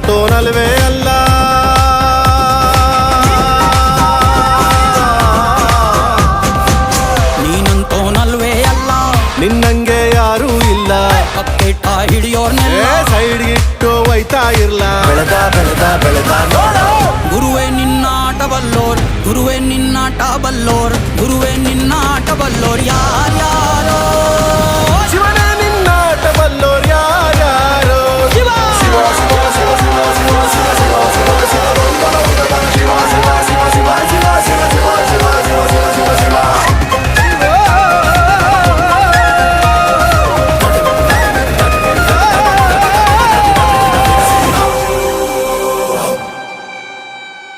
ನೀನಂತೋನಲ್ವೇ ಅಲ್ಲ. ನೀನಂತೋನಲ್ವೇ ಅಲ್ಲ, ನಿನ್ನಂಗೆ ಯಾರೂ ಇಲ್ಲ. ಕಪ್ಪೆಟ್ಟ ಹಿಡಿಯೋರ್ನೆಲ್ಲ ಸೈಡ್ ಇಟ್ಟು ಒಯ್ತಾ ಇರ್ಲ. ಬೆಳೆದ ಬೆಳೆದ ಬೆಳೆದ ನೋಡು. ಗುರುವೇ ನಿನ್ನಾಟ ಬಲ್ಲೋರ್, ಗುರುವೇ ನಿನ್ನಾಟ ಬಲ್ಲೋರ್, ಗುರುವೇ ನಿನ್ನಾಟ ಬಲ್ಲೋರ್ ಯಾರ್ಯಾರೋ. ಶಿವನೇ ನಿನ್ನಾಟ ಬಲ್ಲೋರ್ ಯಾರ್ಯಾರೋ. ಶಿವ ಶಿವ ಶಿವ ಶಿವ ಶಿವ ಶಿವ ಶಿವ ಶಿವ ಶಿವ ಶಿವ